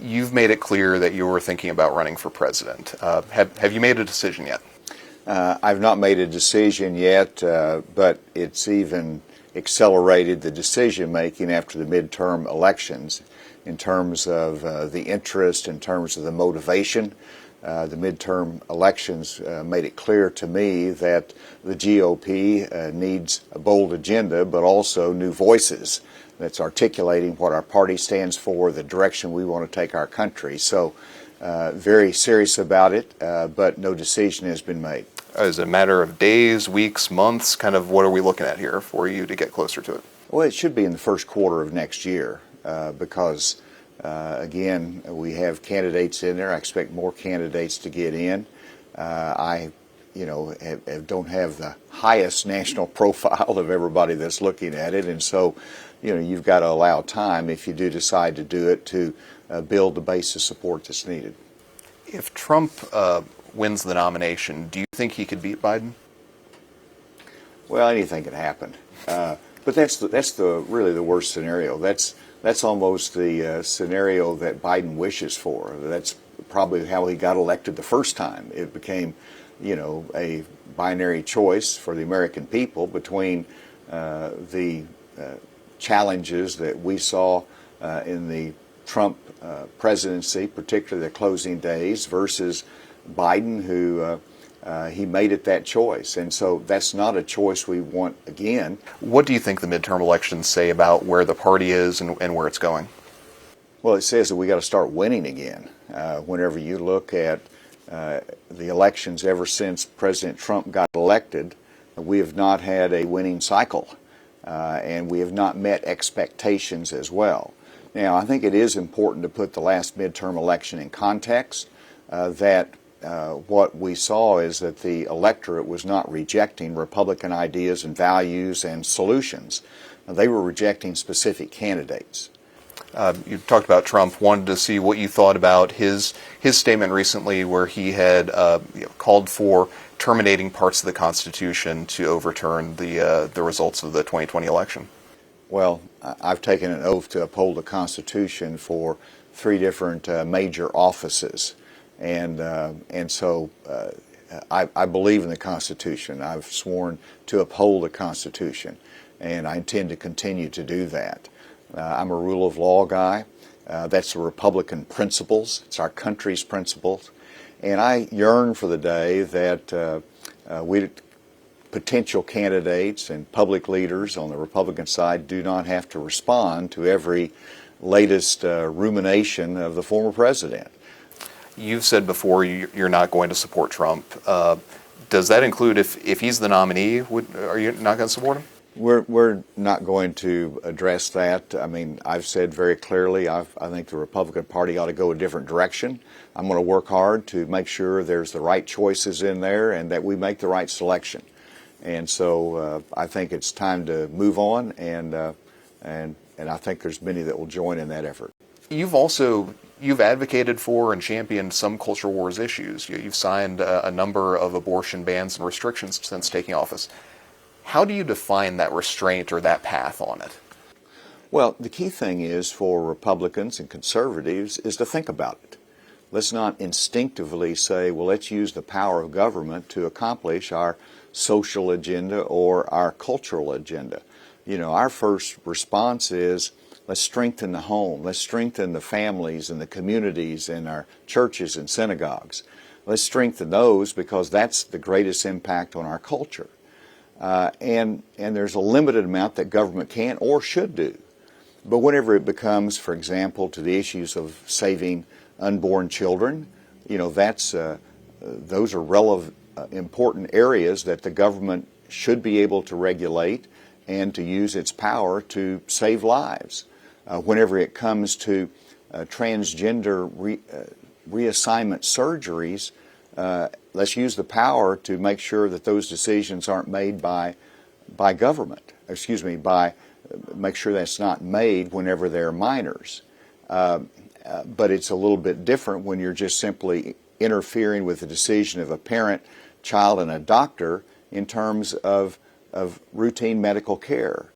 You've made it clear that you were thinking about running for president. Have you made a decision yet? I've not made a decision yet, but it's even accelerated the decision making after the midterm elections in terms of the interest, in terms of the motivation. The midterm elections made it clear to me that the GOP needs a bold agenda, but also new voices that's articulating what our party stands for, the direction we want to take our country. So very serious about it, but no decision has been made. Is it a matter of days, weeks, months? Kind of what are we looking at here for you to get closer to it? Well, it should be in the first quarter of next year because, again, we have candidates in there. I expect more candidates to get in. I don't have the highest national profile of everybody that's looking at it, and so you've got to allow time, if you do decide to do it, to build the base of support that's needed. If Trump wins the nomination, do you think he could beat Biden? Well, anything could happen, but that's really the worst scenario. That's almost the scenario that Biden wishes for. That's probably how he got elected the first time. It became, a binary choice for the American people between the challenges that we saw in the Trump presidency, particularly the closing days, versus Biden, who he made it that choice. And so that's not a choice we want again. What do you think the midterm elections say about where the party is and where it's going? Well, it says that we got to start winning again. Whenever you look at the elections ever since President Trump got elected, we have not had a winning cycle, and we have not met expectations as well. Now, I think it is important to put the last midterm election in context, that what we saw is that the electorate was not rejecting Republican ideas and values and solutions. They were rejecting specific candidates. You talked about Trump. Wanted to see what you thought about his statement recently, where he had called for terminating parts of the Constitution to overturn the results of the 2020 election. Well, I've taken an oath to uphold the Constitution for 3 different major offices, and so I believe in the Constitution. I've sworn to uphold the Constitution, and I intend to continue to do that. I'm a rule of law guy. That's the Republican principles. It's our country's principles. And I yearn for the day that potential candidates and public leaders on the Republican side do not have to respond to every latest rumination of the former president. You've said before you're not going to support Trump. Does that include if he's the nominee? Are you not going to support him? We're not going to address that. I mean, I've said very clearly I think the Republican Party ought to go a different direction. I'm going to work hard to make sure there's the right choices in there and that we make the right selection. And so I think it's time to move on, and I think there's many that will join in that effort. You've advocated for and championed some culture wars issues. You've signed a number of abortion bans and restrictions since taking office. How do you define that restraint or that path on it? Well, the key thing is for Republicans and conservatives is to think about it. Let's not instinctively say, well, let's use the power of government to accomplish our social agenda or our cultural agenda. Our first response is, let's strengthen the home. Let's strengthen the families and the communities and our churches and synagogues. Let's strengthen those because that's the greatest impact on our culture. And there's a limited amount that government can or should do. But whenever it becomes, for example, to the issues of saving unborn children, those are relevant, important areas that the government should be able to regulate and to use its power to save lives. Whenever it comes to transgender reassignment surgeries, let's use the power to make sure that those decisions aren't made by government. Make sure that's not made whenever they're minors. But it's a little bit different when you're just simply interfering with the decision of a parent, child, and a doctor in terms of routine medical care.